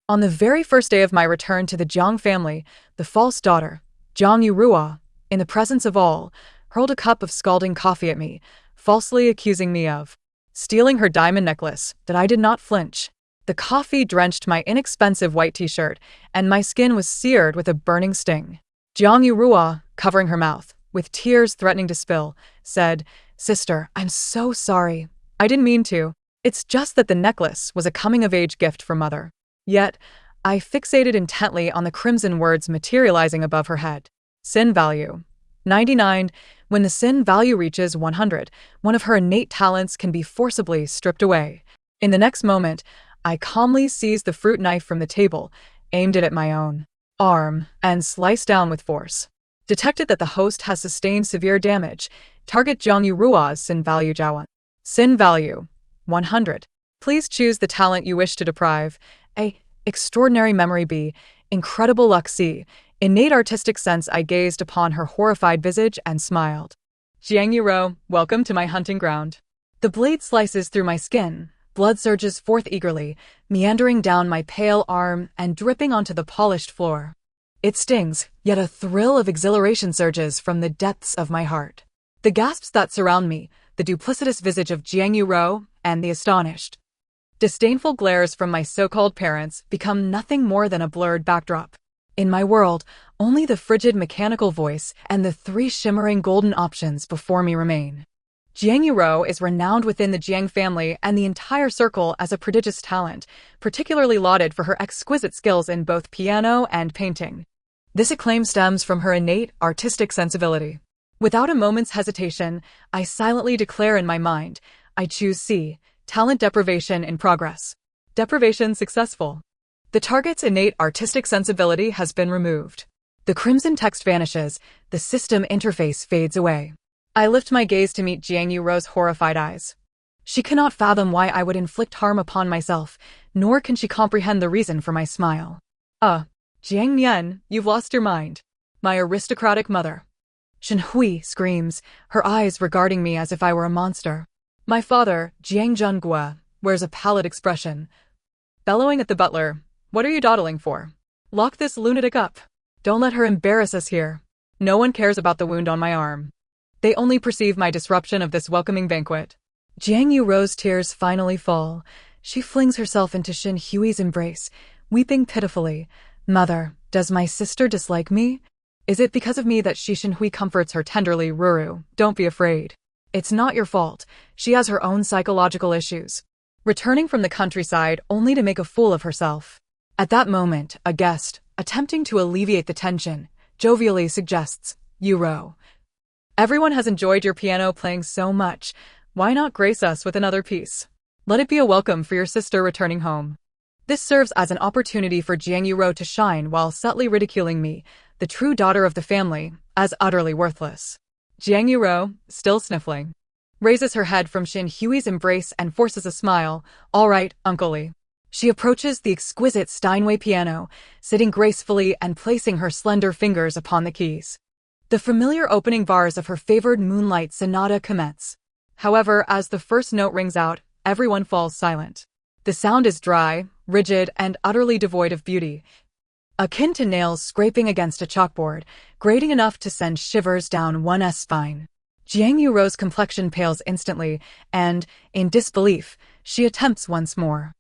On the very first day of my return to the Jiang family, the false daughter, Jiang Yurua, in the presence of all, hurled a cup of scalding coffee at me, falsely accusing me of stealing her diamond necklace. That I did not flinch. The coffee drenched my inexpensive white t-shirt, and my skin was seared with a burning sting. Jiang Yurua, covering her mouth, with tears threatening to spill, said, "Sister, I'm so sorry. I didn't mean to. It's just that the necklace was a coming-of-age gift from Mother." Yet, I fixated intently on the crimson words materializing above her head. Sin value. 99. When the sin value reaches 100, one of her innate talents can be forcibly stripped away. In the next moment, I calmly seized the fruit knife from the table, aimed it at my own arm, and sliced down with force. Detected that the host has sustained severe damage. Target Jiang Yurua's sin value Jiawan. Sin value 100. Please choose the talent you wish to deprive. A. Extraordinary memory. B. Incredible luck. C. Innate artistic sense. I gazed upon her horrified visage and smiled. Jiang Yuro, welcome to my hunting ground. The blade slices through my skin. Blood surges forth eagerly, meandering down my pale arm and dripping onto the polished floor. It stings, yet a thrill of exhilaration surges from the depths of my heart. The gasps that surround me, the duplicitous visage of Jiang Yuro, and the astonished, disdainful glares from my so-called parents become nothing more than a blurred backdrop. In my world, only the frigid mechanical voice and the three shimmering golden options before me remain. Jiang Yuro is renowned within the Jiang family and the entire circle as a prodigious talent, particularly lauded for her exquisite skills in both piano and painting. This acclaim stems from her innate artistic sensibility. Without a moment's hesitation, I silently declare in my mind, I choose C, talent deprivation in progress. Deprivation successful. The target's innate artistic sensibility has been removed. The crimson text vanishes, the system interface fades away. I lift my gaze to meet Jiang Yuro's horrified eyes. She cannot fathom why I would inflict harm upon myself, nor can she comprehend the reason for my smile. Jiang Nian, you've lost your mind. My aristocratic mother. Shen Hui screams, her eyes regarding me as if I were a monster. My father, Jiang Zhengguo, wears a pallid expression. Bellowing at the butler, what are you dawdling for? Lock this lunatic up. Don't let her embarrass us here. No one cares about the wound on my arm. They only perceive my disruption of this welcoming banquet. Jiang Yuro's tears finally fall. She flings herself into Shen Hui's embrace, weeping pitifully. Mother, does my sister dislike me? Is it because of me that Shen Hui comforts her tenderly? Ruru, don't be afraid. It's not your fault. She has her own psychological issues. Returning from the countryside only to make a fool of herself. At that moment, a guest, attempting to alleviate the tension, jovially suggests, Yuro, everyone has enjoyed your piano playing so much. Why not grace us with another piece? Let it be a welcome for your sister returning home. This serves as an opportunity for Jiang Yuro to shine while subtly ridiculing me, the true daughter of the family, as utterly worthless. Jiang Yuro, still sniffling, raises her head from Shen Hui's embrace and forces a smile. All right, Uncle Lee. She approaches the exquisite Steinway piano, sitting gracefully and placing her slender fingers upon the keys. The familiar opening bars of her favored Moonlight Sonata commence. However, as the first note rings out, everyone falls silent. The sound is dry, rigid, and utterly devoid of beauty, akin to nails scraping against a chalkboard, grating enough to send shivers down one's spine. Jiang Yuro's complexion pales instantly, and, in disbelief, she attempts once more.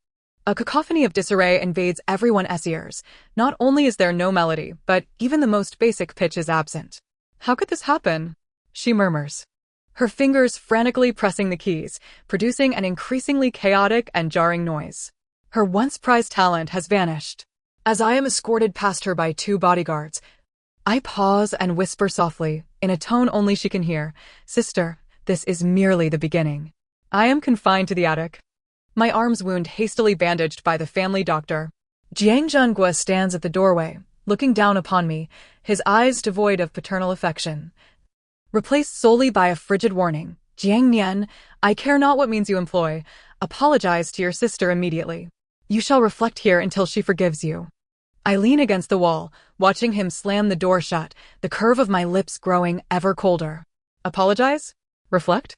A cacophony of disarray invades everyone's ears. Not only is there no melody, but even the most basic pitch is absent. How could this happen? She murmurs, her fingers frantically pressing the keys, producing an increasingly chaotic and jarring noise. Her once prized talent has vanished. As I am escorted past her by two bodyguards, I pause and whisper softly, in a tone only she can hear, Sister, this is merely the beginning. I am confined to the attic. My arm's wound hastily bandaged by the family doctor. Jiang Zhengguo stands at the doorway, looking down upon me, his eyes devoid of paternal affection. Replaced solely by a frigid warning, Jiang Nian, I care not what means you employ. Apologize to your sister immediately. You shall reflect here until she forgives you. I lean against the wall, watching him slam the door shut, the curve of my lips growing ever colder. Apologize? Reflect?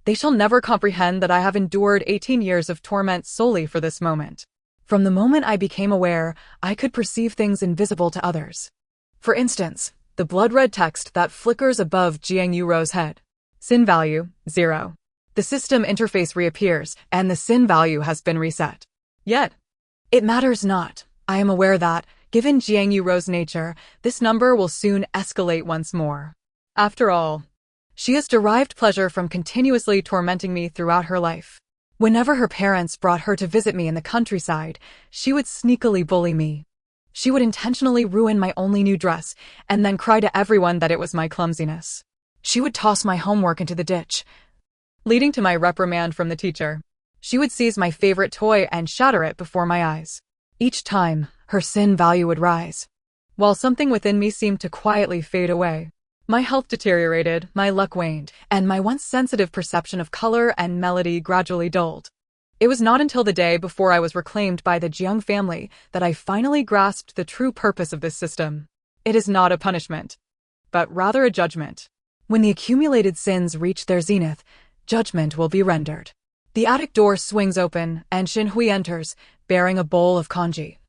They shall never comprehend that I have endured 18 years of torment solely for this moment. From the moment I became aware, I could perceive things invisible to others. For instance, the blood-red text that flickers above Jiang Yuro's head. Sin value, 0. The system interface reappears, and the sin value has been reset. Yet, it matters not. I am aware that, given Jiang Yuro's nature, this number will soon escalate once more. After all, she has derived pleasure from continuously tormenting me throughout her life. Whenever her parents brought her to visit me in the countryside, she would sneakily bully me. She would intentionally ruin my only new dress, and then cry to everyone that it was my clumsiness. She would toss my homework into the ditch, leading to my reprimand from the teacher. She would seize my favorite toy and shatter it before my eyes. Each time, her sin value would rise, while something within me seemed to quietly fade away. My health deteriorated, my luck waned, and my once sensitive perception of color and melody gradually dulled. It was not until the day before I was reclaimed by the Jiang family that I finally grasped the true purpose of this system. It is not a punishment, but rather a judgment. When the accumulated sins reach their zenith, judgment will be rendered. The attic door swings open, and Xinhui enters, bearing a bowl of congee,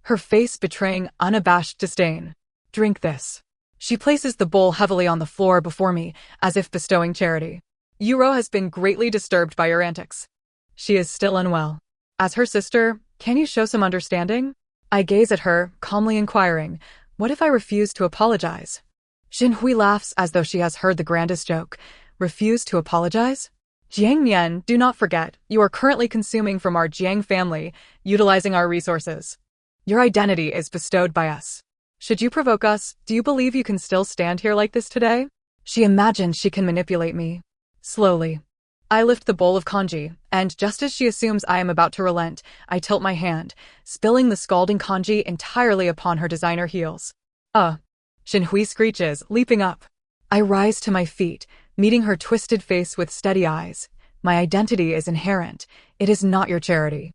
her face betraying unabashed disdain. Drink this. She places the bowl heavily on the floor before me, as if bestowing charity. Yuro has been greatly disturbed by your antics. She is still unwell. As her sister, can you show some understanding? I gaze at her, calmly inquiring, what if I refuse to apologize? Xinhui laughs as though she has heard the grandest joke. Refuse to apologize? Jiang Mian, do not forget, you are currently consuming from our Jiang family, utilizing our resources. Your identity is bestowed by us. Should you provoke us, do you believe you can still stand here like this today? She imagines she can manipulate me. Slowly, I lift the bowl of congee, and just as she assumes I am about to relent, I tilt my hand, spilling the scalding congee entirely upon her designer heels. Xinhui screeches, leaping up. I rise to my feet, meeting her twisted face with steady eyes. My identity is inherent. It is not your charity.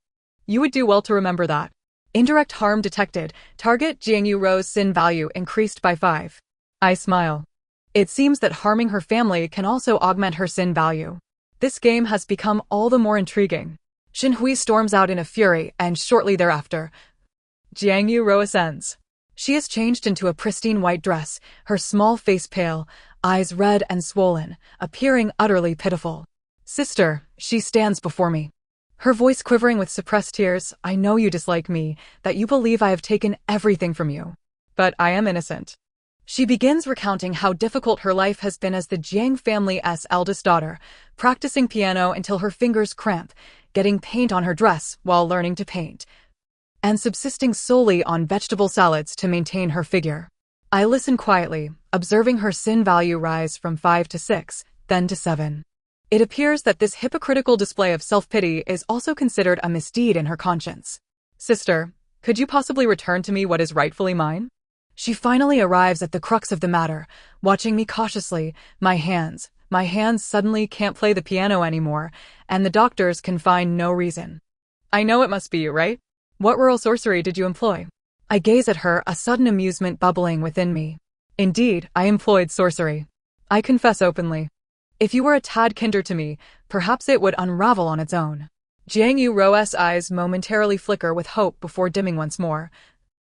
You would do well to remember that. Indirect harm detected. Target Jiang Yuro's sin value increased by 5. I smile. It seems that harming her family can also augment her sin value. This game has become all the more intriguing. Xinhui storms out in a fury, and shortly thereafter, Jiang Yuro ascends. She is changed into a pristine white dress, her small face pale, eyes red and swollen, appearing utterly pitiful. Sister, she stands before me. Her voice quivering with suppressed tears, I know you dislike me, that you believe I have taken everything from you. But I am innocent. She begins recounting how difficult her life has been as the Jiang family's eldest daughter, practicing piano until her fingers cramp, getting paint on her dress while learning to paint, and subsisting solely on vegetable salads to maintain her figure. I listen quietly, observing her sin value rise from 5 to 6, then to 7. It appears that this hypocritical display of self-pity is also considered a misdeed in her conscience. Sister, could you possibly return to me what is rightfully mine? She finally arrives at the crux of the matter, watching me cautiously. My hands suddenly can't play the piano anymore, and the doctors can find no reason. I know it must be you, right? What rural sorcery did you employ? I gaze at her, a sudden amusement bubbling within me. Indeed, I employed sorcery. I confess openly. If you were a tad kinder to me, perhaps it would unravel on its own. Jiang Yuro's eyes momentarily flicker with hope before dimming once more.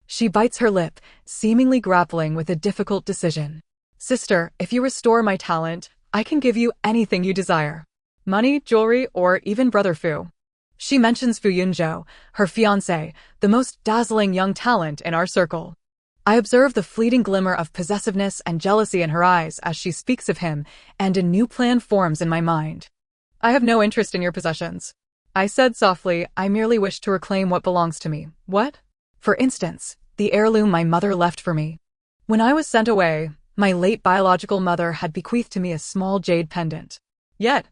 She bites her lip, seemingly grappling with a difficult decision. Sister, if you restore my talent, I can give you anything you desire. Money, jewelry, or even Brother Fu. She mentions Fu Yunzhou, her fiancé, the most dazzling young talent in our circle. I observe the fleeting glimmer of possessiveness and jealousy in her eyes as she speaks of him, and a new plan forms in my mind. I have no interest in your possessions. I said softly, I merely wish to reclaim what belongs to me. What? For instance, the heirloom my mother left for me. When I was sent away, my late biological mother had bequeathed to me a small jade pendant. Yet,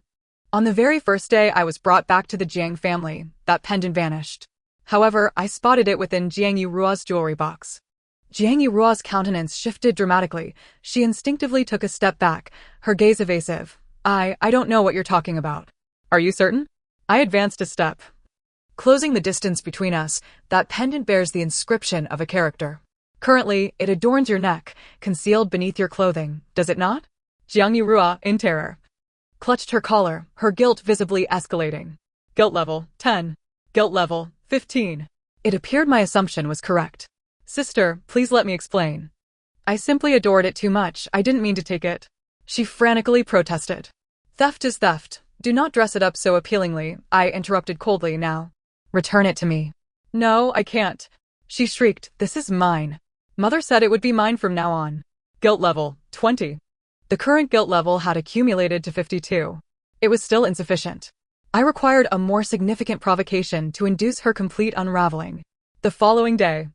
on the very first day I was brought back to the Jiang family, that pendant vanished. However, I spotted it within Jiang Yurua's jewelry box. Jiang Yurua's countenance shifted dramatically. She instinctively took a step back, her gaze evasive. I don't know what you're talking about. Are you certain? I advanced a step. Closing the distance between us, that pendant bears the inscription of a character. Currently, it adorns your neck, concealed beneath your clothing, does it not? Jiang Yurua, in terror, clutched her collar, her guilt visibly escalating. Guilt level, 10. Guilt level, 15. It appeared my assumption was correct. Sister, please let me explain. I simply adored it too much, I didn't mean to take it. She frantically protested. Theft is theft. Do not dress it up so appealingly, I interrupted coldly now. Return it to me. No, I can't. She shrieked, this is mine. Mother said it would be mine from now on. Guilt level, 20. The current guilt level had accumulated to 52. It was still insufficient. I required a more significant provocation to induce her complete unraveling. The following day,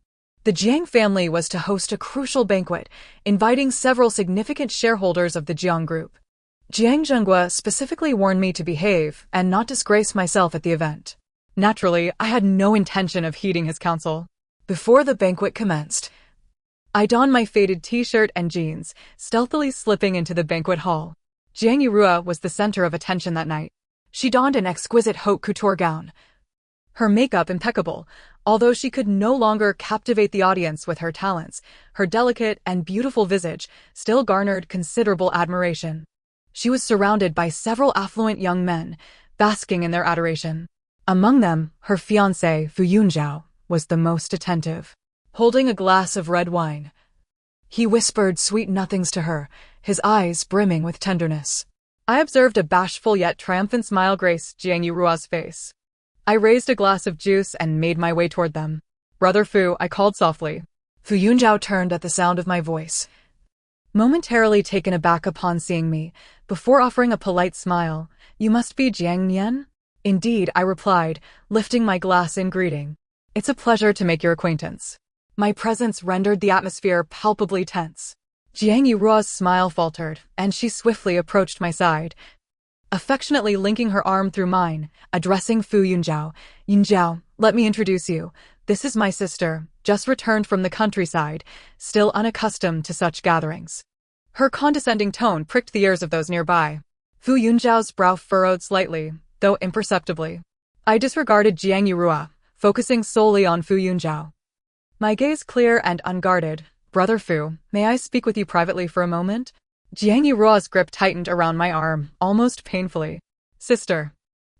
the Jiang family was to host a crucial banquet, inviting several significant shareholders of the Jiang Group. Jiang Zhenghua specifically warned me to behave and not disgrace myself at the event. Naturally, I had no intention of heeding his counsel. Before the banquet commenced, I donned my faded t-shirt and jeans, stealthily slipping into the banquet hall. Jiang Yurua was the center of attention that night. She donned an exquisite haute couture gown. Her makeup impeccable, although she could no longer captivate the audience with her talents, her delicate and beautiful visage still garnered considerable admiration. She was surrounded by several affluent young men, basking in their adoration. Among them, her fiancé, Fu Yunzhao, was the most attentive. Holding a glass of red wine, he whispered sweet nothings to her, his eyes brimming with tenderness. I observed a bashful yet triumphant smile grace Jiang Yurua's face. I raised a glass of juice and made my way toward them. Brother Fu, I called softly. Fu Yunzhao turned at the sound of my voice, momentarily taken aback upon seeing me, before offering a polite smile. You must be Jiang Nian? Indeed, I replied, lifting my glass in greeting. It's a pleasure to make your acquaintance. My presence rendered the atmosphere palpably tense. Jiang Yurua's smile faltered, and she swiftly approached my side, affectionately linking her arm through mine, addressing Fu Yunzhao. Yunzhao, let me introduce you. This is my sister, just returned from the countryside, still unaccustomed to such gatherings. Her condescending tone pricked the ears of those nearby. Fu Yunzhao's brow furrowed slightly, though imperceptibly. I disregarded Jiang Yurua, focusing solely on Fu Yunzhao. My gaze clear and unguarded. Brother Fu, may I speak with you privately for a moment? Jiang Yurua's grip tightened around my arm, almost painfully. Sister,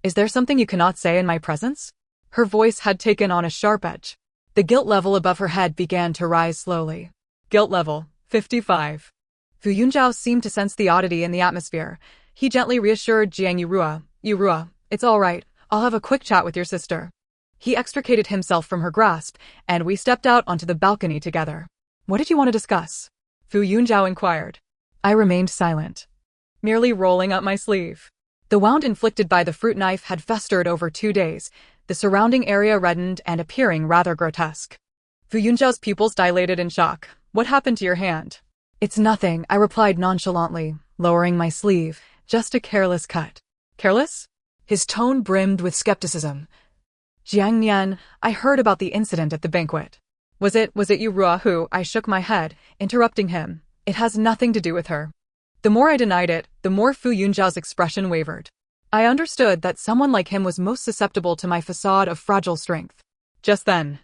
is there something you cannot say in my presence? Her voice had taken on a sharp edge. The guilt level above her head began to rise slowly. Guilt level, 55. Fu Yunzhao seemed to sense the oddity in the atmosphere. He gently reassured Jiang Yurua. Yurua, it's all right. I'll have a quick chat with your sister. He extricated himself from her grasp, and we stepped out onto the balcony together. What did you want to discuss? Fu Yunzhao inquired. I remained silent, merely rolling up my sleeve. The wound inflicted by the fruit knife had festered over 2 days, the surrounding area reddened and appearing rather grotesque. Fu Yunzhao's pupils dilated in shock. What happened to your hand? It's nothing, I replied nonchalantly, lowering my sleeve. Just a careless cut. Careless? His tone brimmed with skepticism. Jiang Nian, I heard about the incident at the banquet. Was it Yurua who? I shook my head, interrupting him. It has nothing to do with her. The more I denied it, the more Fu Yunzhao's expression wavered. I understood that someone like him was most susceptible to my facade of fragile strength. Just then,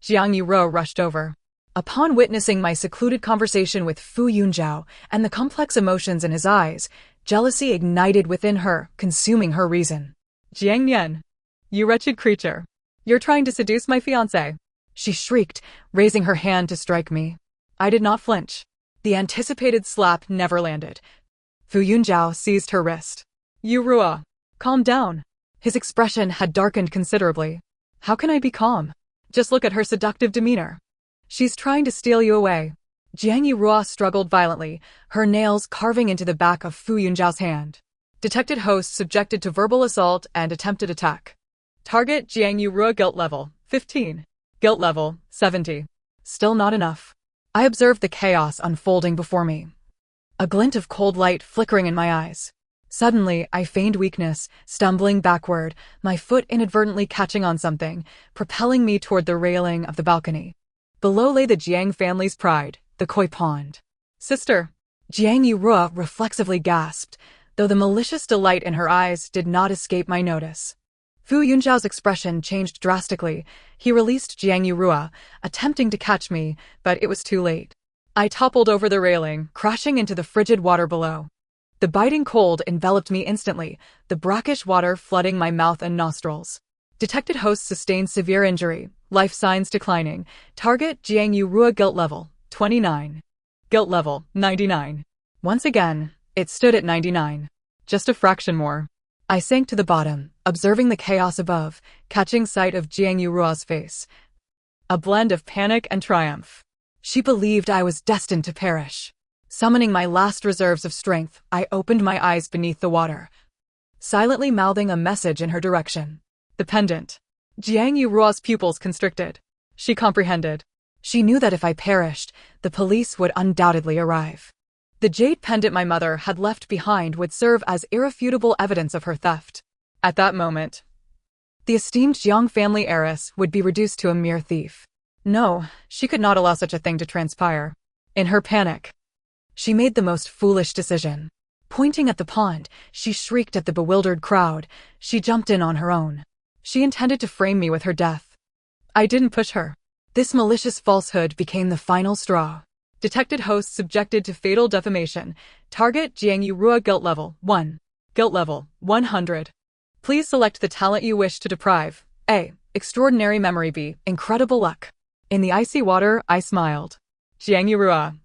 Jiang Yurua rushed over. Upon witnessing my secluded conversation with Fu Yunzhao and the complex emotions in his eyes, jealousy ignited within her, consuming her reason. Jiang Nian, you wretched creature. You're trying to seduce my fiancé. She shrieked, raising her hand to strike me. I did not flinch. The anticipated slap never landed. Fu Yunzhao seized her wrist. Yurua, calm down. His expression had darkened considerably. How can I be calm? Just look at her seductive demeanor. She's trying to steal you away. Jiang Yurua struggled violently, her nails carving into the back of Fu Yunzhao's hand. Detected host subjected to verbal assault and attempted attack. Target Jiang Yurua guilt level, 15. Guilt level, 70. Still not enough. I observed the chaos unfolding before me. A glint of cold light flickering in my eyes. Suddenly, I feigned weakness, stumbling backward, my foot inadvertently catching on something, propelling me toward the railing of the balcony. Below lay the Jiang family's pride, the koi pond. Sister, Jiang Yurua reflexively gasped, though the malicious delight in her eyes did not escape my notice. Fu Yunzhao's expression changed drastically. He released Jiang Yurua, attempting to catch me, but it was too late. I toppled over the railing, crashing into the frigid water below. The biting cold enveloped me instantly, the brackish water flooding my mouth and nostrils. Detected host sustained severe injury. Life signs declining. Target Jiang Yurua guilt level 29. Guilt level 99. Once again, it stood at 99. Just a fraction more. I sank to the bottom, observing the chaos above, catching sight of Jiang Yurua's face. A blend of panic and triumph. She believed I was destined to perish. Summoning my last reserves of strength, I opened my eyes beneath the water, silently mouthing a message in her direction. The pendant. Jiang Yurua's pupils constricted. She comprehended. She knew that if I perished, the police would undoubtedly arrive. The jade pendant my mother had left behind would serve as irrefutable evidence of her theft. At that moment, the esteemed Jiang family heiress would be reduced to a mere thief. No, she could not allow such a thing to transpire. In her panic, she made the most foolish decision. Pointing at the pond, she shrieked at the bewildered crowd. She jumped in on her own. She intended to frame me with her death. I didn't push her. This malicious falsehood became the final straw. Detected host subjected to fatal defamation. Target Jiang Yurua guilt level 1. Guilt level 100. Please select the talent you wish to deprive. A. Extraordinary memory. B. Incredible luck. In the icy water, I smiled. Jiang Yurua,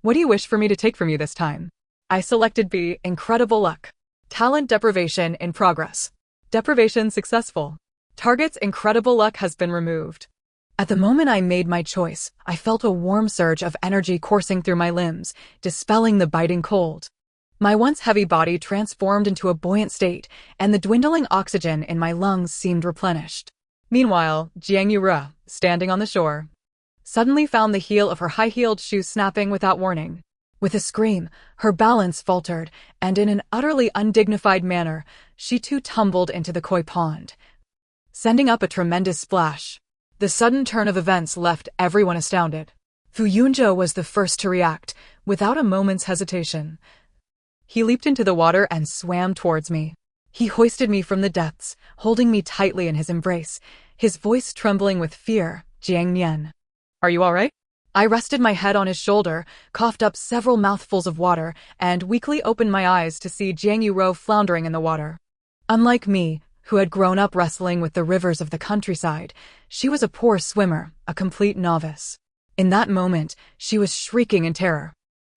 what do you wish for me to take from you this time? I selected B. Incredible luck. Talent deprivation in progress. Deprivation successful. Target's incredible luck has been removed. At the moment I made my choice, I felt a warm surge of energy coursing through my limbs, dispelling the biting cold. My once heavy body transformed into a buoyant state, and the dwindling oxygen in my lungs seemed replenished. Meanwhile, Jiang Yurua, standing on the shore, suddenly found the heel of her high-heeled shoe snapping without warning. With a scream, her balance faltered, and in an utterly undignified manner, she too tumbled into the koi pond, sending up a tremendous splash. The sudden turn of events left everyone astounded. Fu Yunzhou was the first to react, without a moment's hesitation. He leaped into the water and swam towards me. He hoisted me from the depths, holding me tightly in his embrace, his voice trembling with fear. Jiang Nian, are you all right? I rested my head on his shoulder, coughed up several mouthfuls of water, and weakly opened my eyes to see Jiang Yurou floundering in the water. Unlike me, who had grown up wrestling with the rivers of the countryside, she was a poor swimmer, a complete novice. In that moment, she was shrieking in terror,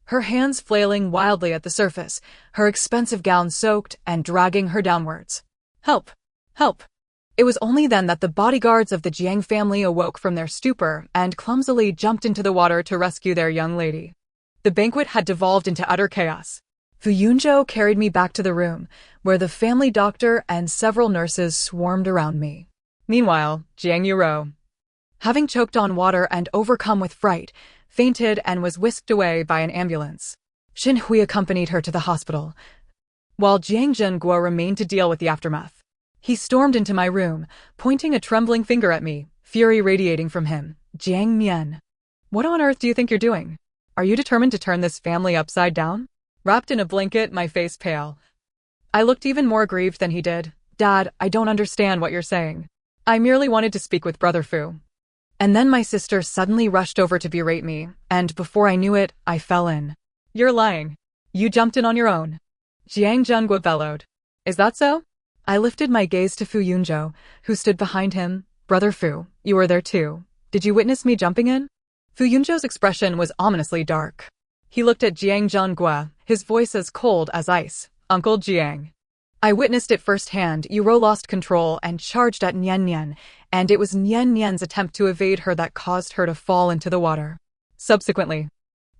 her hands flailing wildly at the surface, her expensive gown soaked and dragging her downwards. Help! Help! It was only then that the bodyguards of the Jiang family awoke from their stupor and clumsily jumped into the water to rescue their young lady. The banquet had devolved into utter chaos. Fu Yunzhou carried me back to the room, where the family doctor and several nurses swarmed around me. Meanwhile, Jiang Yurou, having choked on water and overcome with fright, fainted and was whisked away by an ambulance. Xin Hui accompanied her to the hospital, while Jiang Zhenguo remained to deal with the aftermath. He stormed into my room, pointing a trembling finger at me, fury radiating from him. Jiang Mian, what on earth do you think you're doing? Are you determined to turn this family upside down? Wrapped in a blanket, my face pale, I looked even more aggrieved than he did. Dad, I don't understand what you're saying. I merely wanted to speak with Brother Fu. And then my sister suddenly rushed over to berate me, and before I knew it, I fell in. You're lying. You jumped in on your own. Jiang Zhenguo bellowed. Is that so? I lifted my gaze to Fu Yunzhou, who stood behind him. Brother Fu, you were there too. Did you witness me jumping in? Fu Yunzhou's expression was ominously dark. He looked at Jiang Zhenguo, his voice as cold as ice. Uncle Jiang, I witnessed it firsthand. Yurou lost control and charged at Nian Nian, and it was Nian Nian's attempt to evade her that caused her to fall into the water. Subsequently,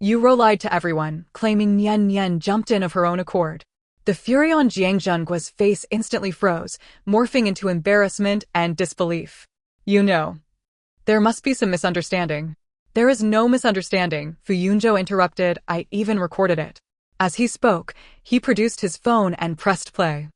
Yurou lied to everyone, claiming Nian Nian jumped in of her own accord. The fury on Jiang Zhenguo's face instantly froze, morphing into embarrassment and disbelief. You know, there must be some misunderstanding. There is no misunderstanding, Fu Yunzhou interrupted. I even recorded it. As he spoke, he produced his phone and pressed play.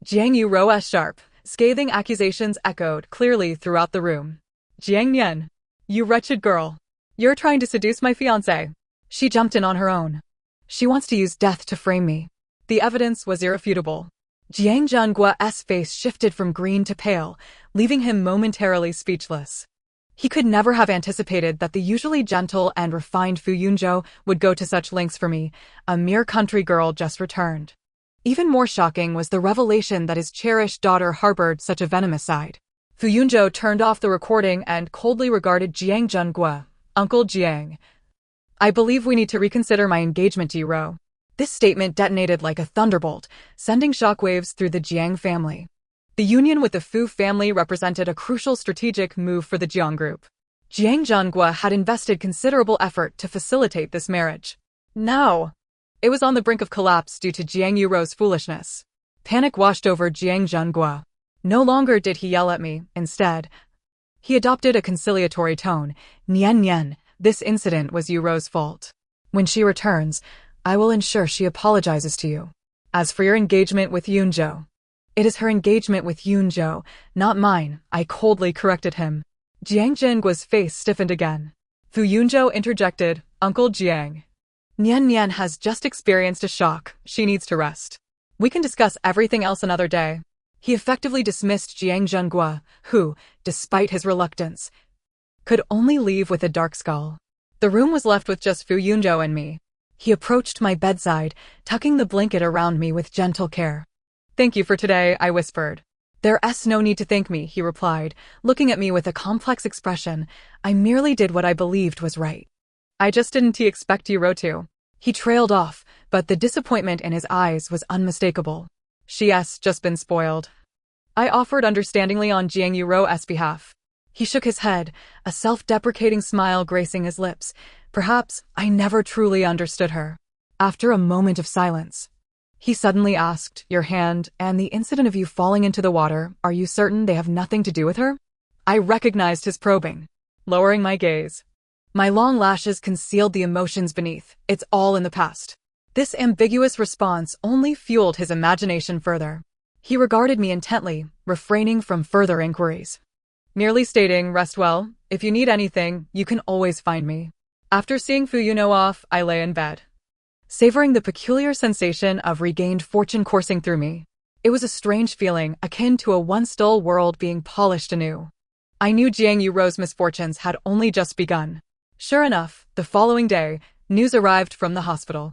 Jiang Yurou's sharp, scathing accusations echoed clearly throughout the room. Jiang Nian, you wretched girl. You're trying to seduce my fiancé. She jumped in on her own. She wants to use death to frame me. The evidence was irrefutable. Jiang Zhenguo's face shifted from green to pale, leaving him momentarily speechless. He could never have anticipated that the usually gentle and refined Fu Yunzhou would go to such lengths for me, a mere country girl just returned. Even more shocking was the revelation that his cherished daughter harbored such a venomous side. Fu Yunzhou turned off the recording and coldly regarded Jiang Zhengguo. Uncle Jiang. I believe we need to reconsider my engagement to you, Ro. This statement detonated like a thunderbolt, sending shockwaves through the Jiang family. The union with the Fu family represented a crucial strategic move for the Jiang group. Jiang Zhengguo had invested considerable effort to facilitate this marriage. Now, it was on the brink of collapse due to Jiang Yuro's foolishness. Panic washed over Jiang Zhengguo. No longer did he yell at me, instead, he adopted a conciliatory tone. Nian Nian, this incident was Yuro's fault. When she returns, I will ensure she apologizes to you. As for your engagement with Yunzhou, it is her engagement with Yunzhou, not mine, I coldly corrected him. Jiang Zhengguo's face stiffened again. Fu Yunzhou interjected, Uncle Jiang. Nian Nian has just experienced a shock, she needs to rest. We can discuss everything else another day. He effectively dismissed Jiang Zhengguo, who, despite his reluctance, could only leave with a dark skull. The room was left with just Fu Yunzhou and me. He approached my bedside, tucking the blanket around me with gentle care. Thank you for today, I whispered. There's no need to thank me, he replied, looking at me with a complex expression. I merely did what I believed was right. I just didn't expect you to. He trailed off, but the disappointment in his eyes was unmistakable. She's just been spoiled. I offered understandingly on Jiang Yuro's behalf. He shook his head, a self-deprecating smile gracing his lips. Perhaps I never truly understood her. After a moment of silence, he suddenly asked, Your hand and the incident of you falling into the water, are you certain they have nothing to do with her? I recognized his probing. Lowering my gaze, my long lashes concealed the emotions beneath. It's all in the past. This ambiguous response only fueled his imagination further. He regarded me intently, refraining from further inquiries. Merely stating, rest well, if you need anything, you can always find me. After seeing Fu Yunzhou off, I lay in bed, savoring the peculiar sensation of regained fortune coursing through me. It was a strange feeling, akin to a once-dull world being polished anew. I knew Jiang Yuro's misfortunes had only just begun. Sure enough, the following day, news arrived from the hospital.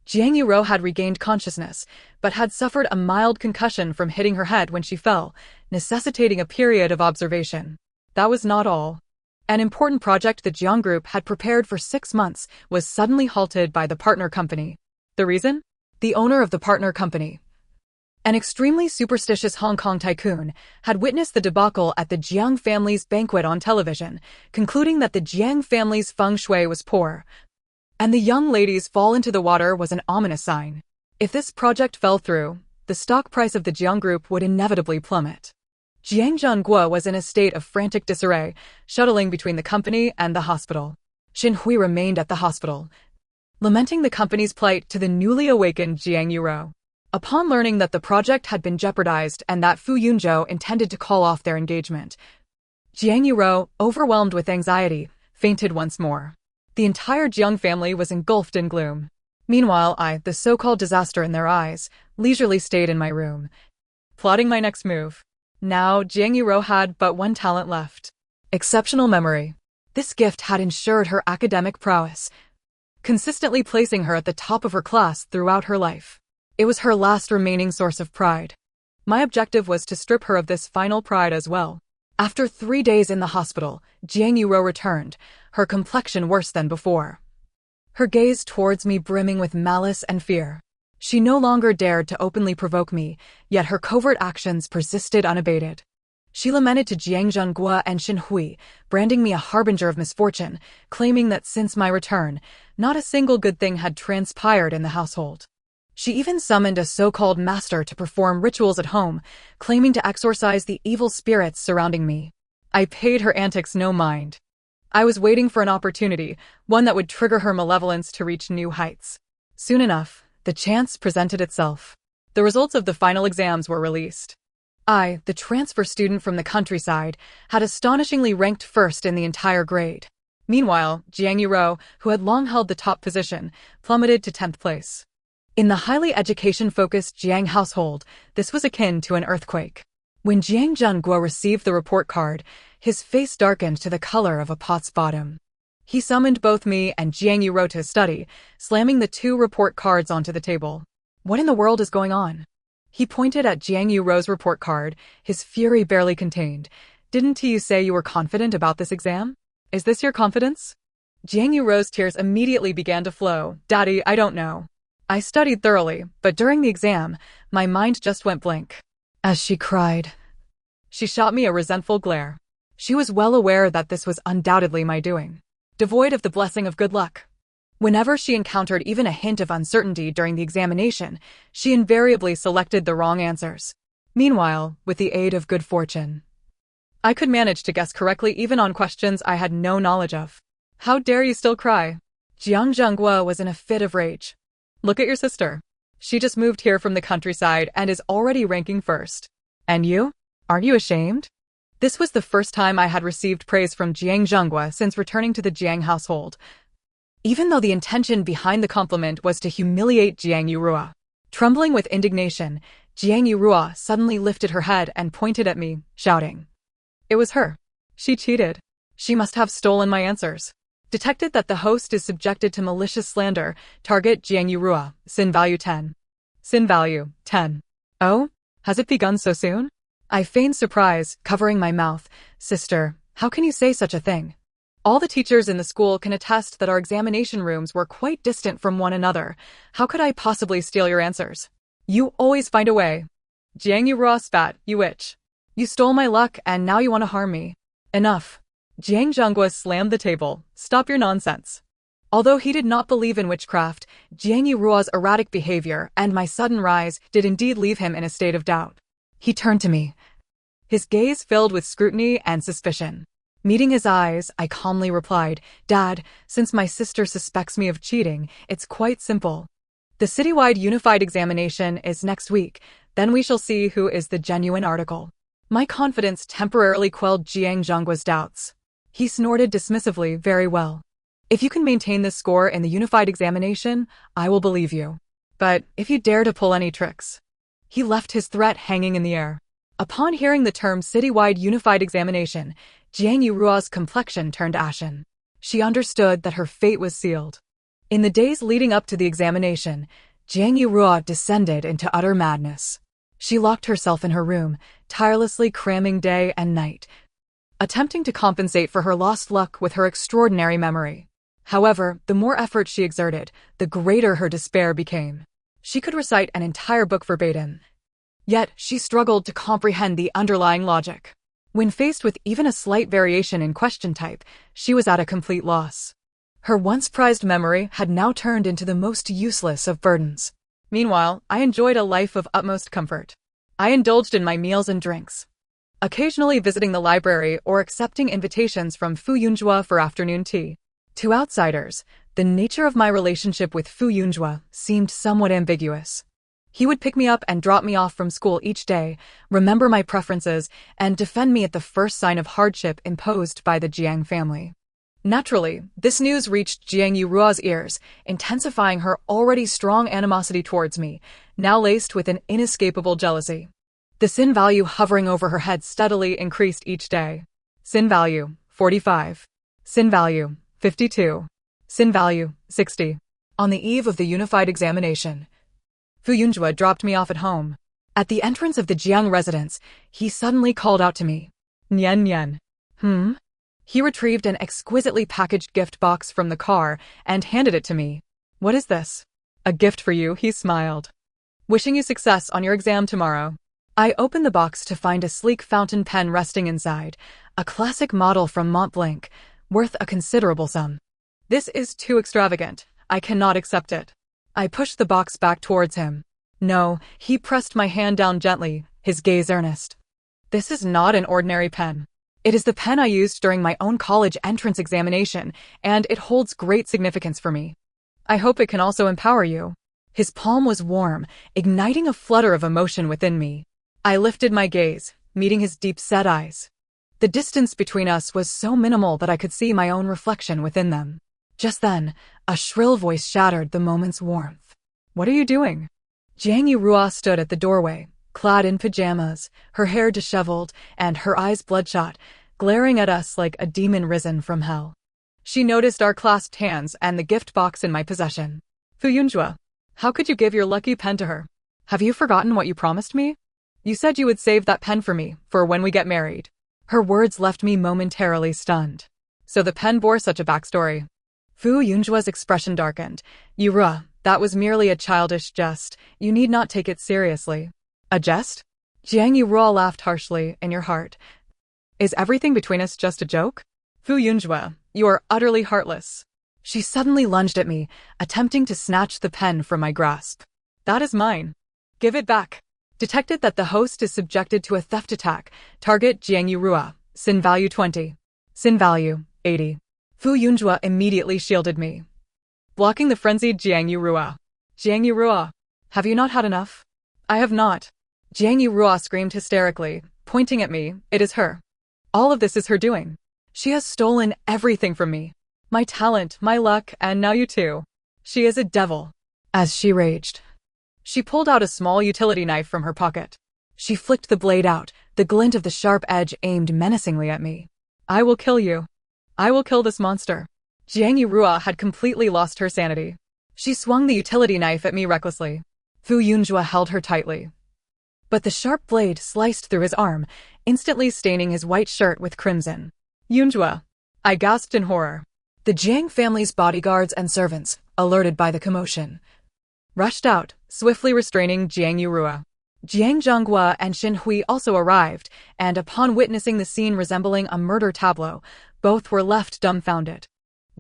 Jiang Yuro had regained consciousness, but had suffered a mild concussion from hitting her head when she fell, necessitating a period of observation. That was not all. An important project the Jiang Group had prepared for 6 months was suddenly halted by the partner company. The reason? The owner of the partner company, an extremely superstitious Hong Kong tycoon, had witnessed the debacle at the Jiang family's banquet on television, concluding that the Jiang family's feng shui was poor, and the young lady's fall into the water was an ominous sign. If this project fell through, the stock price of the Jiang Group would inevitably plummet. Jiang Zhengguo was in a state of frantic disarray, shuttling between the company and the hospital. Xin Hui remained at the hospital, lamenting the company's plight to the newly awakened Jiang Yuro. Upon learning that the project had been jeopardized and that Fu Yunzhou intended to call off their engagement, Jiang Yuro, overwhelmed with anxiety, fainted once more. The entire Jiang family was engulfed in gloom. Meanwhile, I, the so-called disaster in their eyes, leisurely stayed in my room, plotting my next move. Now, Jiang Yuro had but one talent left: exceptional memory. This gift had ensured her academic prowess, consistently placing her at the top of her class throughout her life. It was her last remaining source of pride. My objective was to strip her of this final pride as well. After 3 days in the hospital, Jiang Yuro returned, her complexion worse than before, her gaze towards me brimming with malice and fear. She no longer dared to openly provoke me, yet her covert actions persisted unabated. She lamented to Jiang Zhengguo and Xin Hui, branding me a harbinger of misfortune, claiming that since my return, not a single good thing had transpired in the household. She even summoned a so-called master to perform rituals at home, claiming to exorcise the evil spirits surrounding me. I paid her antics no mind. I was waiting for an opportunity, one that would trigger her malevolence to reach new heights. Soon enough, the chance presented itself. The results of the final exams were released. I, the transfer student from the countryside, had astonishingly ranked first in the entire grade. Meanwhile, Jiang Yuro, who had long held the top position, plummeted to 10th place. In the highly education-focused Jiang household, this was akin to an earthquake. When Jiang Zhengguo received the report card, his face darkened to the color of a pot's bottom. He summoned both me and Jiang Yuro to study, slamming the 2 report cards onto the table. What in the world is going on? He pointed at Jiang Yuro's report card, his fury barely contained. Didn't you say you were confident about this exam? Is this your confidence? Jiang Yuruo's tears immediately began to flow. Daddy, I don't know. I studied thoroughly, but during the exam, my mind just went blank. As she cried, she shot me a resentful glare. She was well aware that this was undoubtedly my doing, devoid of the blessing of good luck. Whenever she encountered even a hint of uncertainty during the examination, she invariably selected the wrong answers. Meanwhile, with the aid of good fortune, I could manage to guess correctly even on questions I had no knowledge of. How dare you still cry? Jiang Zhenghua was in a fit of rage. Look at your sister. She just moved here from the countryside and is already ranking first. And you? Aren't you ashamed? This was the first time I had received praise from Jiang Zhenghua since returning to the Jiang household, even though the intention behind the compliment was to humiliate Jiang Yuruo. Trembling with indignation, Jiang Yuruo suddenly lifted her head and pointed at me, shouting. It was her. She cheated. She must have stolen my answers. Detected that the host is subjected to malicious slander. Target Jiang Yuruo. Sin value 10. Sin value 10. Oh? Has it begun so soon? I feigned surprise, covering my mouth. Sister, how can you say such a thing? All the teachers in the school can attest that our examination rooms were quite distant from one another. How could I possibly steal your answers? You always find a way. Jiang Yuruo spat, you witch. You stole my luck and now you want to harm me. Enough. Jiang Zhenghua slammed the table. Stop your nonsense. Although he did not believe in witchcraft, Jiang Yuruo's erratic behavior and my sudden rise did indeed leave him in a state of doubt. He turned to me, his gaze filled with scrutiny and suspicion. Meeting his eyes, I calmly replied, Dad, since my sister suspects me of cheating, it's quite simple. The citywide unified examination is next week, then we shall see who is the genuine article. My confidence temporarily quelled Jiang Zhenghua's doubts. He snorted dismissively, very well. If you can maintain this score in the unified examination, I will believe you. But if you dare to pull any tricks. He left his threat hanging in the air. Upon hearing the term citywide unified examination, Jiang Yuruo's complexion turned ashen. She understood that her fate was sealed. In the days leading up to the examination, Jiang Yuruo descended into utter madness. She locked herself in her room, tirelessly cramming day and night, attempting to compensate for her lost luck with her extraordinary memory. However, the more effort she exerted, the greater her despair became. She could recite an entire book verbatim. Yet, she struggled to comprehend the underlying logic. When faced with even a slight variation in question type, she was at a complete loss. Her once prized memory had now turned into the most useless of burdens. Meanwhile, I enjoyed a life of utmost comfort. I indulged in my meals and drinks, occasionally visiting the library or accepting invitations from Fu Yunjua for afternoon tea. To outsiders, the nature of my relationship with Fu Yunjua seemed somewhat ambiguous. He would pick me up and drop me off from school each day, remember my preferences, and defend me at the first sign of hardship imposed by the Jiang family. Naturally, this news reached Jiang Yuruo's ears, intensifying her already strong animosity towards me, now laced with an inescapable jealousy. The sin value hovering over her head steadily increased each day. Sin value, 45. Sin value, 52. Sin value, 60. On the eve of the unified examination, Fu Yunjua dropped me off at home. At the entrance of the Jiang residence, he suddenly called out to me. Nian Nian. He retrieved an exquisitely packaged gift box from the car and handed it to me. What is this? A gift for you, he smiled. Wishing you success on your exam tomorrow. I opened the box to find a sleek fountain pen resting inside, a classic model from Mont Blanc, worth a considerable sum. This is too extravagant. I cannot accept it. I pushed the box back towards him. No, he pressed my hand down gently, his gaze earnest. This is not an ordinary pen. It is the pen I used during my own college entrance examination, and it holds great significance for me. I hope it can also empower you. His palm was warm, igniting a flutter of emotion within me. I lifted my gaze, meeting his deep-set eyes. The distance between us was so minimal that I could see my own reflection within them. Just then, a shrill voice shattered the moment's warmth. What are you doing? Jiang Yuruo stood at the doorway, clad in pajamas, her hair disheveled, and her eyes bloodshot, glaring at us like a demon risen from hell. She noticed our clasped hands and the gift box in my possession. Fu Yunjua, how could you give your lucky pen to her? Have you forgotten what you promised me? You said you would save that pen for me, for when we get married. Her words left me momentarily stunned. So the pen bore such a backstory. Fu Yunjua's expression darkened. Yura, that was merely a childish jest. You need not take it seriously. A jest? Jiang Yurua laughed harshly. In your heart. Is everything between us just a joke? Fu Yunjua, you are utterly heartless. She suddenly lunged at me, attempting to snatch the pen from my grasp. That is mine. Give it back. Detected that the host is subjected to a theft attack. Target Jiang Yurua. Sin value 20. Sin value 80. Fu Yunjua immediately shielded me, blocking the frenzied Jiang Yurua. Jiang Yurua, have you not had enough? I have not. Jiang Yurua screamed hysterically, pointing at me. It is her. All of this is her doing. She has stolen everything from me. My talent, my luck, and now you too. She is a devil. As she raged, she pulled out a small utility knife from her pocket. She flicked the blade out, the glint of the sharp edge aimed menacingly at me. I will kill you. I will kill this monster. Jiang Yurua had completely lost her sanity. She swung the utility knife at me recklessly. Fu Yunjua held her tightly, but the sharp blade sliced through his arm, instantly staining his white shirt with crimson. Yunjua! I gasped in horror. The Jiang family's bodyguards and servants, alerted by the commotion, rushed out, swiftly restraining Jiang Yurua. Jiang Zhonghua and Xin Hui also arrived, and upon witnessing the scene resembling a murder tableau, both were left dumbfounded.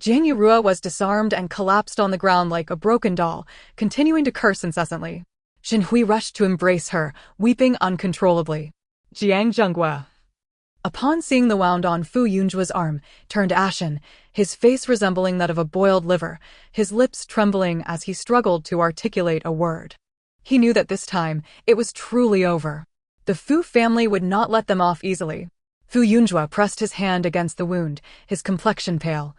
Jiang Yurua was disarmed and collapsed on the ground like a broken doll, continuing to curse incessantly. Xin Hui rushed to embrace her, weeping uncontrollably. Jiang Zhonghua, upon seeing the wound on Fu Yunjua's arm, turned ashen, his face resembling that of a boiled liver, his lips trembling as he struggled to articulate a word. He knew that this time, it was truly over. The Fu family would not let them off easily. Fu Yunjua pressed his hand against the wound, his complexion pale.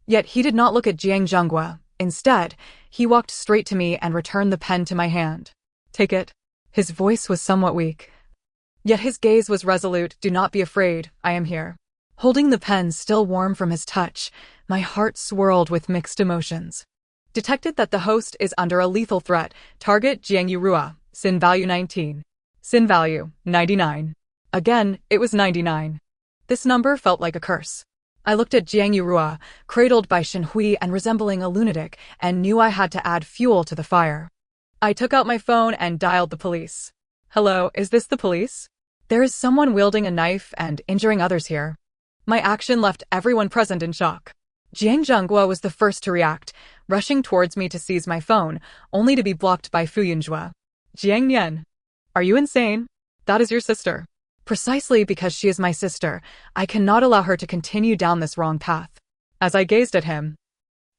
Yet he did not look at Jiang Zhonghua. Instead, he walked straight to me and returned the pen to my hand. Take it. His voice was somewhat weak, yet his gaze was resolute. Do not be afraid, I am here. Holding the pen still warm from his touch, my heart swirled with mixed emotions. Detected that the host is under a lethal threat. Target Jiang Yurua. Sin value 19. Sin value 99. Again, it was 99. This number felt like a curse. I looked at Jiang Yurua, cradled by Xin Hui and resembling a lunatic, and knew I had to add fuel to the fire. I took out my phone and dialed the police. Hello, is this the police? There is someone wielding a knife and injuring others here. My action left everyone present in shock. Jiang Zhonghua was the first to react, rushing towards me to seize my phone, only to be blocked by Fu Yunjua. Jiang Nian, are you insane? That is your sister. Precisely because she is my sister, I cannot allow her to continue down this wrong path. As I gazed at him,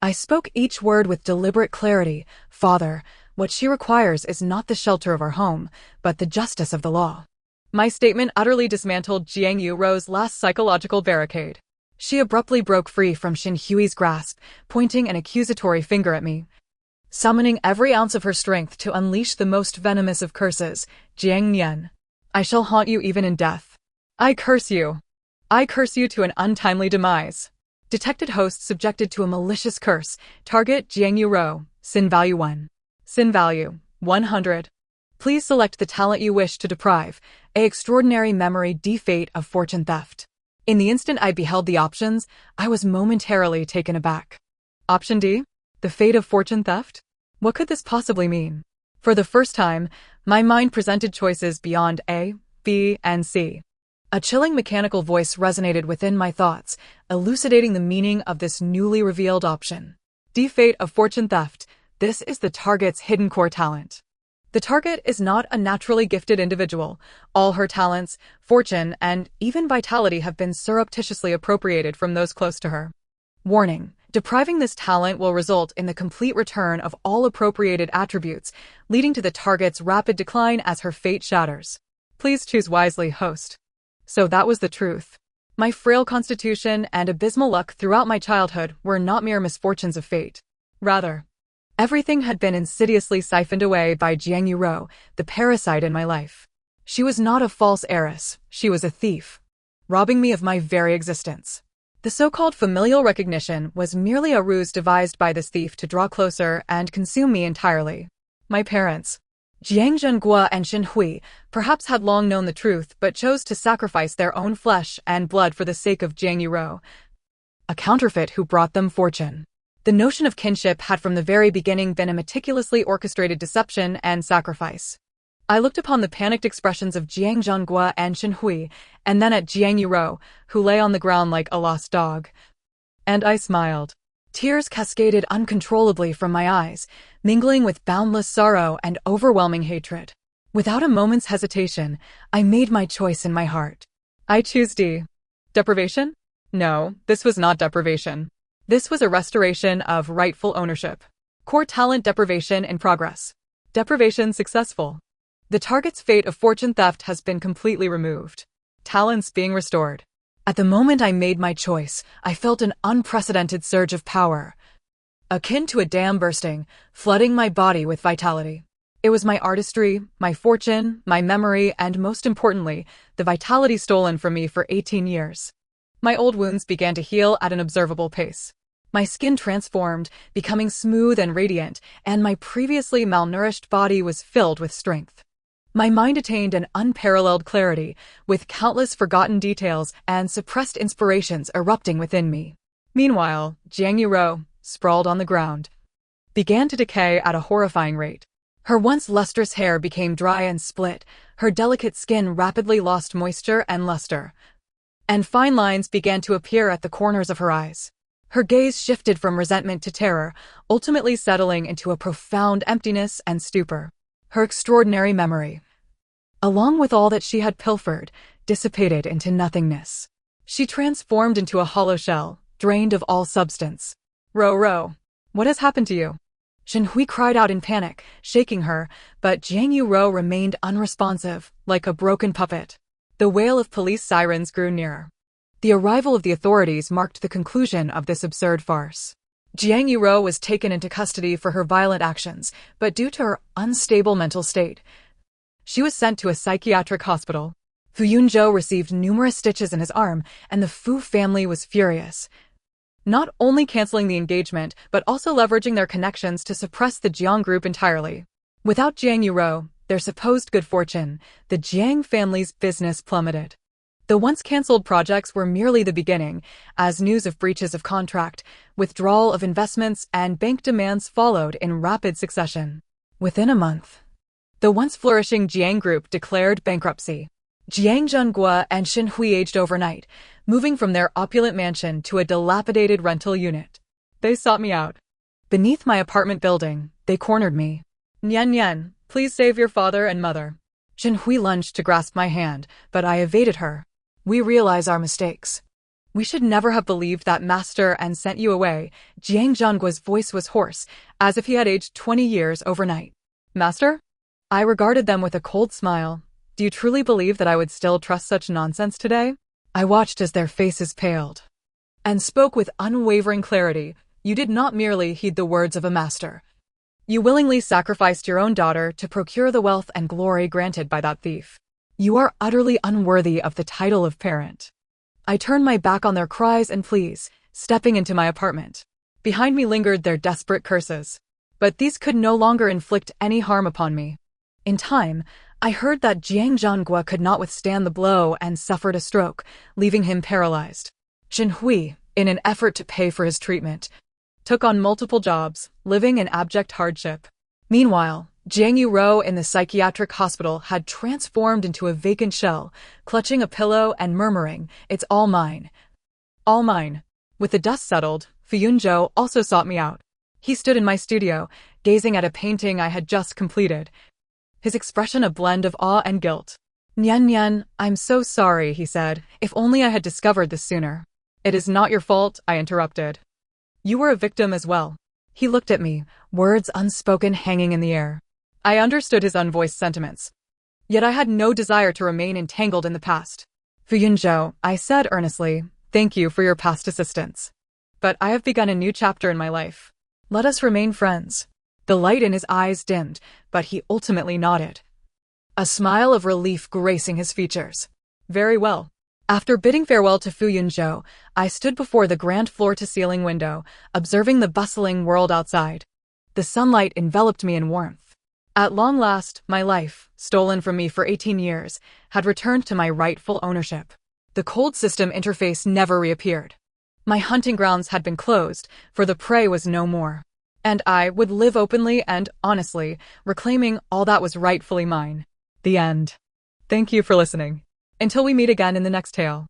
I spoke each word with deliberate clarity. Father, what she requires is not the shelter of our home, but the justice of the law. My statement utterly dismantled Jiang Yuro's last psychological barricade. She abruptly broke free from Xin Hui's grasp, pointing an accusatory finger at me, summoning every ounce of her strength to unleash the most venomous of curses. Jiang Nian, I shall haunt you even in death. I curse you. I curse you to an untimely demise. Detected host subjected to a malicious curse. Target Jiang Yuro. Sin value 1. Sin value 100. Please select the talent you wish to deprive. A extraordinary memory. D. Fate of fortune theft. In the instant I beheld the options, I was momentarily taken aback. Option D? The fate of fortune theft? What could this possibly mean? For the first time, my mind presented choices beyond A, B, and C. A chilling mechanical voice resonated within my thoughts, elucidating the meaning of this newly revealed option. D. Fate of fortune theft. This is the target's hidden core talent. The target is not a naturally gifted individual. All her talents, fortune, and even vitality have been surreptitiously appropriated from those close to her. Warning: depriving this talent will result in the complete return of all appropriated attributes, leading to the target's rapid decline as her fate shatters. Please choose wisely, host. So that was the truth. My frail constitution and abysmal luck throughout my childhood were not mere misfortunes of fate. Rather, everything had been insidiously siphoned away by Jiang Yuro, the parasite in my life. She was not a false heiress, she was a thief, robbing me of my very existence. The so-called familial recognition was merely a ruse devised by this thief to draw closer and consume me entirely. My parents, Jiang Zhenghua and Shen Hui perhaps had long known the truth but chose to sacrifice their own flesh and blood for the sake of Jiang Yuro, a counterfeit who brought them fortune. The notion of kinship had from the very beginning been a meticulously orchestrated deception and sacrifice. I looked upon the panicked expressions of Jiang Zhenghua and Shen Hui, and then at Jiang Yuro, who lay on the ground like a lost dog. And I smiled. Tears cascaded uncontrollably from my eyes, mingling with boundless sorrow and overwhelming hatred. Without a moment's hesitation, I made my choice in my heart. I choose D. Deprivation? No, this was not deprivation. This was a restoration of rightful ownership. Core talent deprivation in progress. Deprivation successful. The target's fate of fortune theft has been completely removed. Talents being restored. At the moment I made my choice, I felt an unprecedented surge of power, akin to a dam bursting, flooding my body with vitality. It was my artistry, my fortune, my memory, and most importantly, the vitality stolen from me for 18 years. My old wounds began to heal at an observable pace. My skin transformed, becoming smooth and radiant, and my previously malnourished body was filled with strength. My mind attained an unparalleled clarity, with countless forgotten details and suppressed inspirations erupting within me. Meanwhile, Jiang Yuro, sprawled on the ground, began to decay at a horrifying rate. Her once lustrous hair became dry and split, her delicate skin rapidly lost moisture and luster, and fine lines began to appear at the corners of her eyes. Her gaze shifted from resentment to terror, ultimately settling into a profound emptiness and stupor. Her extraordinary memory, along with all that she had pilfered, dissipated into nothingness. She transformed into a hollow shell, drained of all substance. Ro, what has happened to you? Shen Hui cried out in panic, shaking her, but Jiang Yuro remained unresponsive, like a broken puppet. The wail of police sirens grew nearer. The arrival of the authorities marked the conclusion of this absurd farce. Jiang Yuro was taken into custody for her violent actions, but due to her unstable mental state, she was sent to a psychiatric hospital. Fu Yunzhou received numerous stitches in his arm, and the Fu family was furious, not only canceling the engagement, but also leveraging their connections to suppress the Jiang group entirely. Without Jiang Yuro, their supposed good fortune, the Jiang family's business plummeted. The once cancelled projects were merely the beginning, as news of breaches of contract, withdrawal of investments, and bank demands followed in rapid succession. Within a month, the once flourishing Jiang group declared bankruptcy. Jiang Zhenghua and Shen Hui aged overnight, moving from their opulent mansion to a dilapidated rental unit. They sought me out. Beneath my apartment building, they cornered me. Nian, please save your father and mother. Shen Hui lunged to grasp my hand, but I evaded her. We realize our mistakes. We should never have believed that master and sent you away. Jiang Zhenggua's voice was hoarse, as if he had aged 20 years overnight. Master? I regarded them with a cold smile. Do you truly believe that I would still trust such nonsense today? I watched as their faces paled, and spoke with unwavering clarity. You did not merely heed the words of a master. You willingly sacrificed your own daughter to procure the wealth and glory granted by that thief. You are utterly unworthy of the title of parent. I turned my back on their cries and pleas, stepping into my apartment. Behind me lingered their desperate curses. But these could no longer inflict any harm upon me. In time, I heard that Jiang Zhenghua could not withstand the blow and suffered a stroke, leaving him paralyzed. Shen Hui, in an effort to pay for his treatment, took on multiple jobs, living in abject hardship. Meanwhile, Jiang Yuro in the psychiatric hospital had transformed into a vacant shell, clutching a pillow and murmuring, "It's all mine. All mine." With the dust settled, Fu Yunzhou also sought me out. He stood in my studio, gazing at a painting I had just completed, his expression a blend of awe and guilt. Nian, I'm so sorry, he said. If only I had discovered this sooner. It is not your fault, I interrupted. You were a victim as well. He looked at me, words unspoken hanging in the air. I understood his unvoiced sentiments. Yet I had no desire to remain entangled in the past. Fu Yunzhou, I said earnestly, thank you for your past assistance. But I have begun a new chapter in my life. Let us remain friends. The light in his eyes dimmed, but he ultimately nodded, a smile of relief gracing his features. Very well. After bidding farewell to Fu Yunzhou, I stood before the grand floor-to-ceiling window, observing the bustling world outside. The sunlight enveloped me in warmth, At long last, my life, stolen from me for 18 years, had returned to my rightful ownership. The cold system interface never reappeared. My hunting grounds had been closed, for the prey was no more. And I would live openly and honestly, reclaiming all that was rightfully mine. The end. Thank you for listening. Until we meet again in the next tale.